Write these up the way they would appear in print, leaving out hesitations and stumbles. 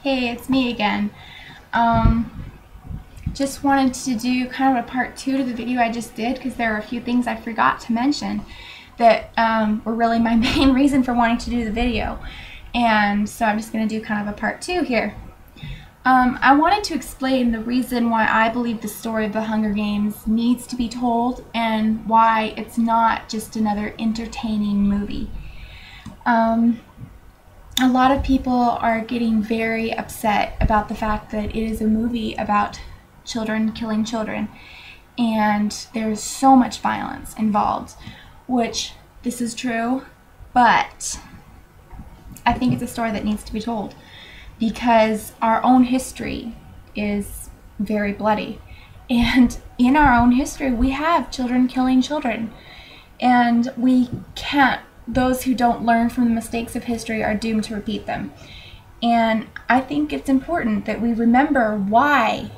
Hey, it's me again. Um, just wanted to do kind of a part two to the video I just did because there are a few things I forgot to mention that were really my main reason for wanting to do the video. And so I'm just going to do kind of a part two here. I wanted to explain the reason why I believe the story of the Hunger Games needs to be told and why it's not just another entertaining movie. A lot of people are getting very upset about the fact that it is a movie about children killing children, and there's so much violence involved, which this is true, but I think it's a story that needs to be told because our own history is very bloody. And in our own history, we have children killing children. And we can't, those who don't learn from the mistakes of history are doomed to repeat them. And I think it's important that we remember why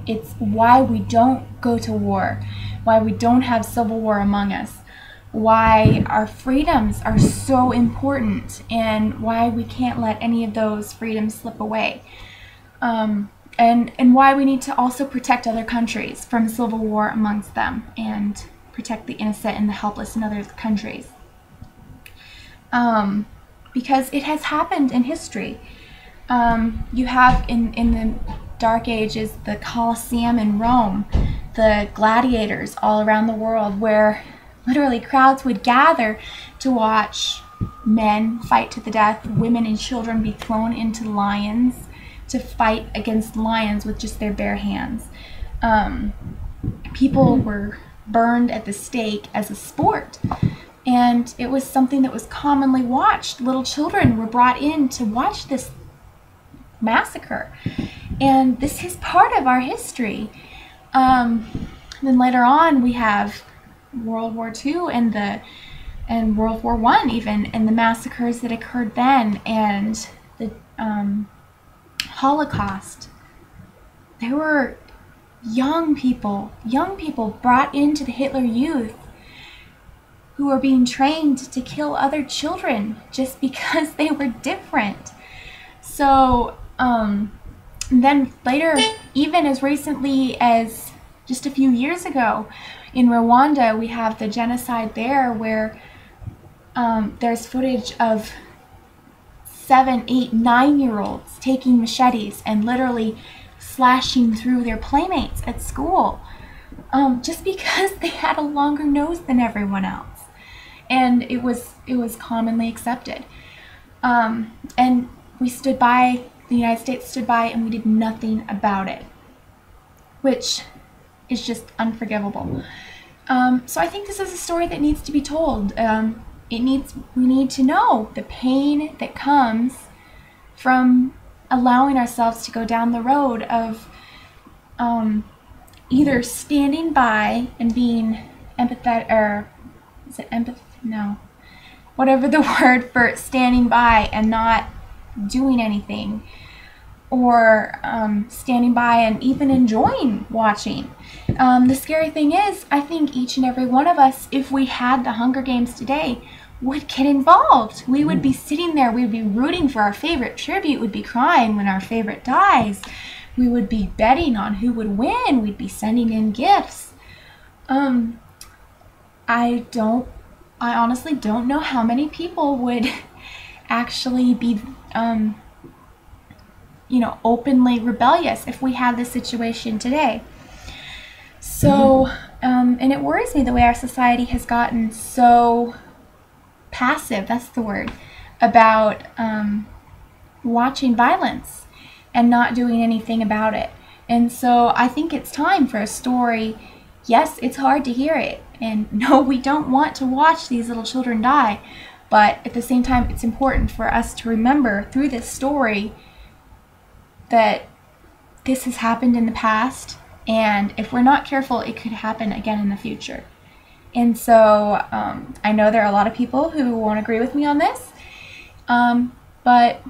we don't go to war, why we don't have civil war among us, why our freedoms are so important, and why we can't let any of those freedoms slip away. And why we need to also protect other countries from civil war amongst them and protect the innocent and the helpless in other countries. Because it has happened in history. You have in the Dark Ages the Colosseum in Rome, the gladiators all around the world, where literally crowds would gather to watch men fight to the death, women and children be thrown into lions to fight against lions with just their bare hands. People were burned at the stake as a sport, and it was something that was commonly watched. Little children were brought in to watch this massacre, and this is part of our history. Then later on we have World War II and World War I even, and the massacres that occurred then, and the Holocaust. There were young people brought into the Hitler Youth who were being trained to kill other children just because they were different. So then later, even as recently as just a few years ago, in Rwanda, we have the genocide there where there's footage of 7, 8, 9-year-olds taking machetes and literally slashing through their playmates at school just because they had a longer nose than everyone else. And it was commonly accepted. And we stood by, the United States stood by, and we did nothing about it, which is just unforgivable. So I think this is a story that needs to be told. We need to know the pain that comes from allowing ourselves to go down the road of either standing by and being empathetic, or is it empathy? No. Whatever the word for standing by and not doing anything, or standing by and even enjoying watching. The scary thing is, I think each and every one of us, if we had the Hunger Games today, would get involved. We would be sitting there, we would be rooting for our favorite tribute, we'd be crying when our favorite dies, we would be betting on who would win, we'd be sending in gifts. I honestly don't know how many people would actually be openly rebellious if we had this situation today. So, and it worries me the way our society has gotten so passive, that's the word, about watching violence and not doing anything about it. And so I think it's time for a story. Yes, it's hard to hear it, and no, we don't want to watch these little children die, but at the same time, it's important for us to remember through this story that this has happened in the past, and if we're not careful, it could happen again in the future. And so I know there are a lot of people who won't agree with me on this, but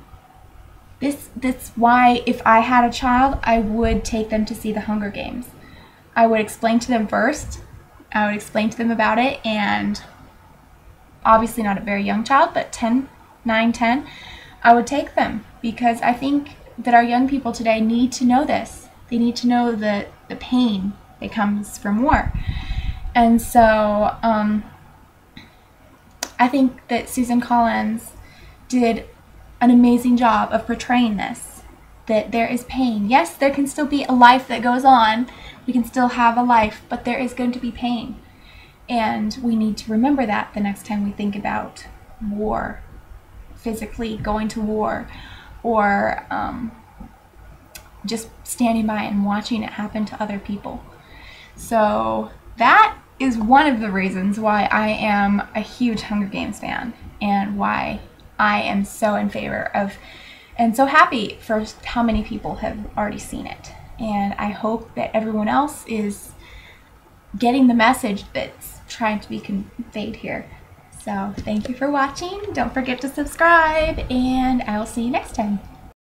that's why if I had a child, I would take them to see the Hunger Games. I would explain to them first, I would explain to them about it, and obviously not a very young child, but 9, 10, I would take them, because I think that our young people today need to know this. They need to know the pain that comes from war. And so I think that Susan Collins did an amazing job of portraying this, that there is pain. Yes, there can still be a life that goes on. We can still have a life, but there is going to be pain. And we need to remember that the next time we think about war, physically going to war, or just standing by and watching it happen to other people. So that is one of the reasons why I am a huge Hunger Games fan, and why I am so in favor of, and so happy for how many people have already seen it. And I hope that everyone else is getting the message that's trying to be conveyed here. So thank you for watching. Don't forget to subscribe, and I will see you next time.